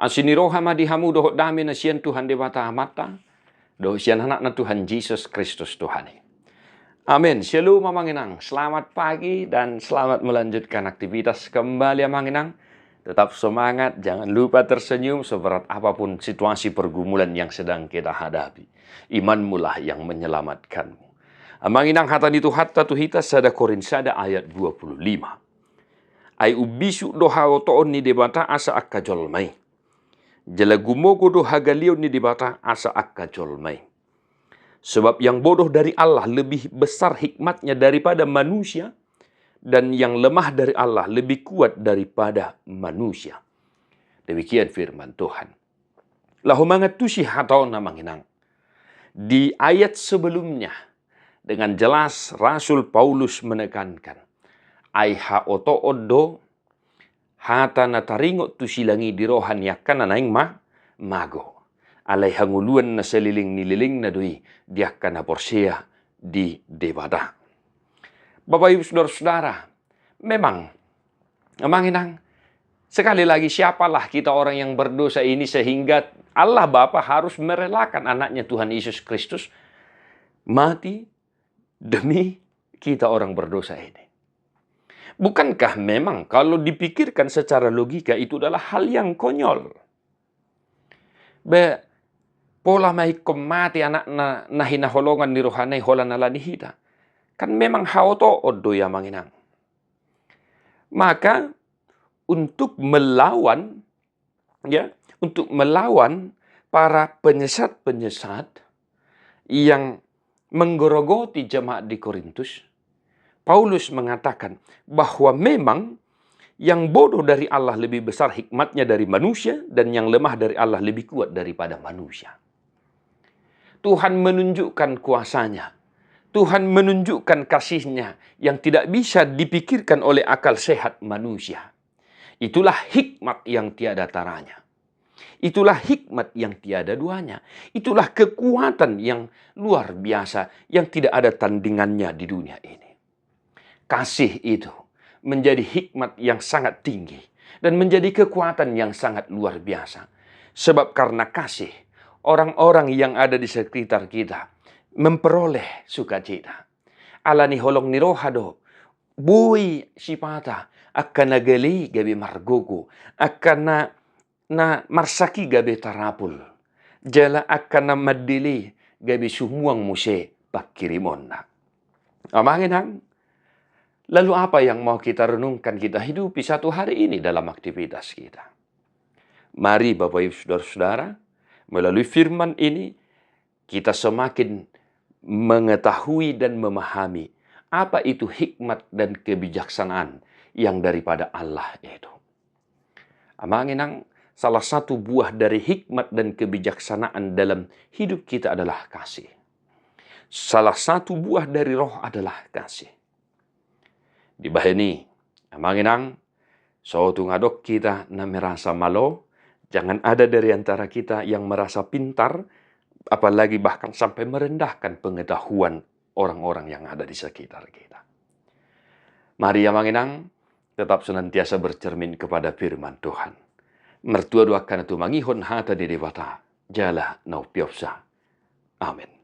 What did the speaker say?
Asiniroha madihamu dohot dami na siyan Tuhan dewata mata. Do siyan anak na Tuhan Yesus Kristus Tuhan. Amin. Shalom Amanginang. Selamat pagi dan selamat melanjutkan aktivitas kembali Amanginang. Tetap semangat, jangan lupa tersenyum seberat apapun situasi pergumulan yang sedang kita hadapi. Imanmu lah yang menyelamatkanmu. Amanginang hatani tu hatta tu hita sada Korinsada ayat 25. Ai ubisu doha otoon ni debata asa akka jolmai. Jala gumogo doha galion ni debata asa akka jolmai. Sebab yang bodoh dari Allah lebih besar hikmatnya daripada manusia, dan yang lemah dari Allah lebih kuat daripada manusia. Demikian firman Tuhan. Lahumangat tusi hatau namanginang. Di ayat sebelumnya, dengan jelas Rasul Paulus menekankan, aiha oto odo hata nataringot tu silangi di rohan yakkan naing mago. Alai hanguluan na seliling nililing na dui diakkan na porsea di debada. Bapak Ibu Saudara-saudara, memang Amanginang, sekali lagi siapalah kita orang yang berdosa ini sehingga Allah Bapa harus merelakan anaknya Tuhan Yesus Kristus mati demi kita orang berdosa ini. Bukankah memang kalau dipikirkan secara logika itu adalah hal yang konyol? Pola mai mati anak na hinaholongan ni rohanay holan na lanihita. Kan memang haoto odo ya manginang. Maka untuk melawan para penyesat-penyesat yang menggerogoti jemaat di Korintus, Paulus mengatakan bahwa memang yang bodoh dari Allah lebih besar hikmatnya dari manusia, dan yang lemah dari Allah lebih kuat daripada manusia. Tuhan menunjukkan kuasanya. Tuhan menunjukkan kasihnya yang tidak bisa dipikirkan oleh akal sehat manusia. Itulah hikmat yang tiada taranya. Itulah hikmat yang tiada duanya. Itulah kekuatan yang luar biasa yang tidak ada tandingannya di dunia ini. Kasih itu menjadi hikmat yang sangat tinggi dan menjadi kekuatan yang sangat luar biasa. Sebab karena kasih, orang-orang yang ada di sekitar kita memperoleh sukacita. Alani holong ni rohado, bui sipata, akan nagali gabi margogo, akan na marsaki gabi tarapul, jala akan na madili gabi sumuang muse pakirimonna. Amanginang, lalu apa yang mau kita renungkan, kita hidupi satu hari ini dalam aktivitas kita? Mari Bapak Ibu Saudara-saudara, melalui firman ini kita semakin mengetahui dan memahami apa itu hikmat dan kebijaksanaan yang daripada Allah itu. Amanginang, salah satu buah dari hikmat dan kebijaksanaan dalam hidup kita adalah kasih. Salah satu buah dari roh adalah kasih. Di bahini, amanginang, suatu ngadok kita na merasa malo, jangan ada dari antara kita yang merasa pintar, apalagi bahkan sampai merendahkan pengetahuan orang-orang yang ada di sekitar kita. Mari Amanginang, tetap senantiasa bercermin kepada firman Tuhan. Mertua doakan itu mangihon hata di dewata, jala nau piopsa. Amin.